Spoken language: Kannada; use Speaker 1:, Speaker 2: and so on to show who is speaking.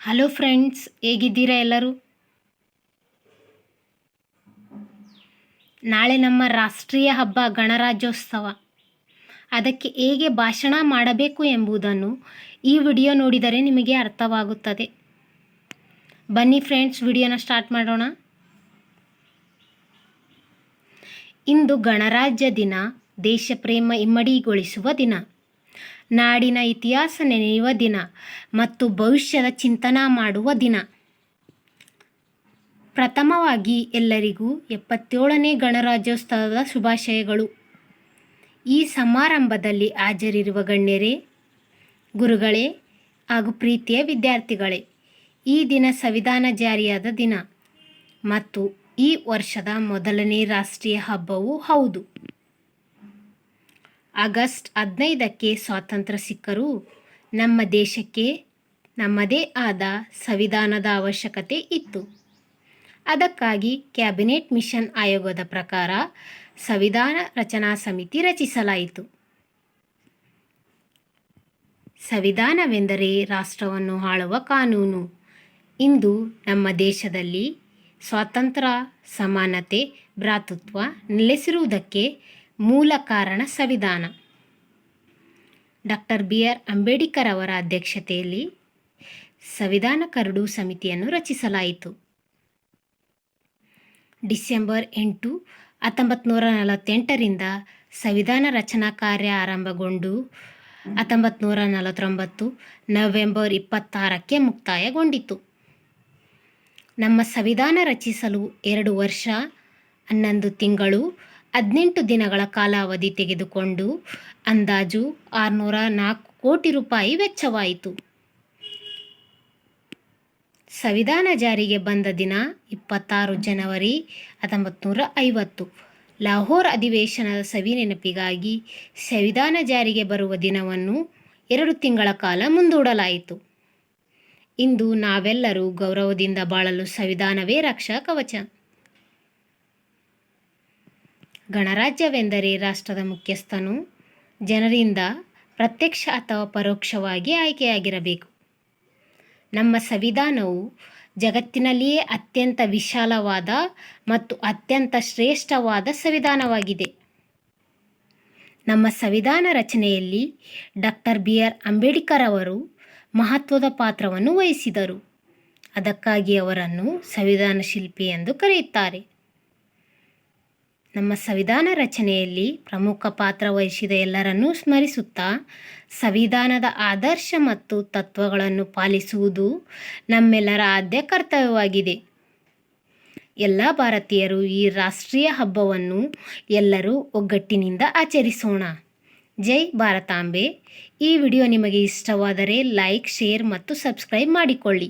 Speaker 1: ಹಲೋ ಫ್ರೆಂಡ್ಸ್, ಹೇಗಿದ್ದೀರಾ ಎಲ್ಲರೂ? ನಾಳೆ ನಮ್ಮ ರಾಷ್ಟ್ರೀಯ ಹಬ್ಬ ಗಣರಾಜ್ಯೋತ್ಸವ. ಅದಕ್ಕೆ ಹೇಗೆ ಭಾಷಣ ಮಾಡಬೇಕು ಎಂಬುದನ್ನು ಈ ವಿಡಿಯೋ ನೋಡಿದರೆ ನಿಮಗೆ ಅರ್ಥವಾಗುತ್ತದೆ. ಬನ್ನಿ ಫ್ರೆಂಡ್ಸ್, ವಿಡಿಯೋನ ಸ್ಟಾರ್ಟ್ ಮಾಡೋಣ. ಇಂದು ಗಣರಾಜ್ಯ ದಿನ, ದೇಶ ಪ್ರೇಮ ಇಮ್ಮಡಿಗೊಳಿಸುವ ದಿನ, ನಾಡಿನ ಇತಿಹಾಸ ನೆನೆಯುವ ದಿನ ಮತ್ತು ಭವಿಷ್ಯದ ಚಿಂತನ ಮಾಡುವ ದಿನ. ಪ್ರಥಮವಾಗಿ ಎಲ್ಲರಿಗೂ 77ನೇ ಗಣರಾಜ್ಯೋತ್ಸವದ ಶುಭಾಶಯಗಳು. ಈ ಸಮಾರಂಭದಲ್ಲಿ ಹಾಜರಿರುವ ಗಣ್ಯರೇ, ಗುರುಗಳೇ ಹಾಗೂ ಪ್ರೀತಿಯ ವಿದ್ಯಾರ್ಥಿಗಳೇ, ಈ ದಿನ ಸಂವಿಧಾನ ಜಾರಿಯಾದ ದಿನ ಮತ್ತು ಈ ವರ್ಷದ ಮೊದಲನೇ ರಾಷ್ಟ್ರೀಯ ಹಬ್ಬವೂ ಹೌದು. ಆಗಸ್ಟ್ 15ಕ್ಕೆ ಸ್ವಾತಂತ್ರ್ಯ ಸಿಕ್ಕರೂ ನಮ್ಮ ದೇಶಕ್ಕೆ ನಮ್ಮದೇ ಆದ ಸಂವಿಧಾನದ ಅವಶ್ಯಕತೆ ಇತ್ತು. ಅದಕ್ಕಾಗಿ ಕ್ಯಾಬಿನೆಟ್ ಮಿಷನ್ ಆಯೋಗದ ಪ್ರಕಾರ ಸಂವಿಧಾನ ರಚನಾ ಸಮಿತಿ ರಚಿಸಲಾಯಿತು. ಸಂವಿಧಾನವೆಂದರೆ ರಾಷ್ಟ್ರವನ್ನು ಆಳುವ ಕಾನೂನು. ಇಂದು ನಮ್ಮ ದೇಶದಲ್ಲಿ ಸ್ವಾತಂತ್ರ್ಯ, ಸಮಾನತೆ, ಭ್ರಾತೃತ್ವ ನೆಲೆಸಿರುವುದಕ್ಕೆ ಮೂಲ ಕಾರಣ ಸಂವಿಧಾನ. ಡಾಕ್ಟರ್ BR ಅಂಬೇಡ್ಕರ್ ಅವರ ಅಧ್ಯಕ್ಷತೆಯಲ್ಲಿ ಸಂವಿಧಾನ ಕರಡು ಸಮಿತಿಯನ್ನು ರಚಿಸಲಾಯಿತು. ಡಿಸೆಂಬರ್ 8, 1948ರಿಂದ ಸಂವಿಧಾನ ರಚನಾ ಕಾರ್ಯ ಆರಂಭಗೊಂಡು 1949 ನವೆಂಬರ್ 26ಕ್ಕೆ ಮುಕ್ತಾಯಗೊಂಡಿತು. ನಮ್ಮ ಸಂವಿಧಾನ ರಚಿಸಲು 2 ವರ್ಷ 11 ತಿಂಗಳು 18 ದಿನಗಳ ಕಾಲಾವಧಿ ತೆಗೆದುಕೊಂಡು ಅಂದಾಜು 604 ಕೋಟಿ ರೂಪಾಯಿ ವೆಚ್ಚವಾಯಿತು. ಸಂವಿಧಾನ ಜಾರಿಗೆ ಬಂದ ದಿನ 26 ಜನವರಿ 1950. ಲಾಹೋರ್ ಅಧಿವೇಶನದ ಸವಿ ನೆನಪಿಗಾಗಿ ಸಂವಿಧಾನ ಜಾರಿಗೆ ಬರುವ ದಿನವನ್ನು 2 ತಿಂಗಳ ಕಾಲ ಮುಂದೂಡಲಾಯಿತು. ಇಂದು ನಾವೆಲ್ಲರೂ ಗೌರವದಿಂದ ಬಾಳಲು ಸಂವಿಧಾನವೇ ರಕ್ಷಾ ಕವಚ. ಗಣರಾಜ್ಯವೆಂದರೆ ರಾಷ್ಟ್ರದ ಮುಖ್ಯಸ್ಥನು ಜನರಿಂದ ಪ್ರತ್ಯಕ್ಷ ಅಥವಾ ಪರೋಕ್ಷವಾಗಿ ಆಯ್ಕೆಯಾಗಿರಬೇಕು. ನಮ್ಮ ಸಂವಿಧಾನವು ಜಗತ್ತಿನಲ್ಲಿಯೇ ಅತ್ಯಂತ ವಿಶಾಲವಾದ ಮತ್ತು ಅತ್ಯಂತ ಶ್ರೇಷ್ಠವಾದ ಸಂವಿಧಾನವಾಗಿದೆ. ನಮ್ಮ ಸಂವಿಧಾನ ರಚನೆಯಲ್ಲಿ ಡಾಕ್ಟರ್ BR ಅಂಬೇಡ್ಕರ್ ಅವರು ಮಹತ್ವದ ಪಾತ್ರವನ್ನು ವಹಿಸಿದರು. ಅದಕ್ಕಾಗಿ ಅವರನ್ನು ಸಂವಿಧಾನ ಶಿಲ್ಪಿ ಎಂದು ಕರೆಯುತ್ತಾರೆ. ನಮ್ಮ ಸಂವಿಧಾನ ರಚನೆಯಲ್ಲಿ ಪ್ರಮುಖ ಪಾತ್ರ ವಹಿಸಿದ ಎಲ್ಲರನ್ನೂ ಸ್ಮರಿಸುತ್ತಾ ಸಂವಿಧಾನದ ಆದರ್ಶ ಮತ್ತು ತತ್ವಗಳನ್ನು ಪಾಲಿಸುವುದು ನಮ್ಮೆಲ್ಲರ ಆದ್ಯ ಕರ್ತವ್ಯವಾಗಿದೆ. ಎಲ್ಲ ಭಾರತೀಯರು ಈ ರಾಷ್ಟ್ರೀಯ ಹಬ್ಬವನ್ನು ಎಲ್ಲರೂ ಒಗ್ಗಟ್ಟಿನಿಂದ ಆಚರಿಸೋಣ. ಜೈ ಭಾರತಾಂಬೆ. ಈ ವಿಡಿಯೋ ನಿಮಗೆ ಇಷ್ಟವಾದರೆ ಲೈಕ್, ಶೇರ್ ಮತ್ತು ಸಬ್ಸ್ಕ್ರೈಬ್ ಮಾಡಿಕೊಳ್ಳಿ.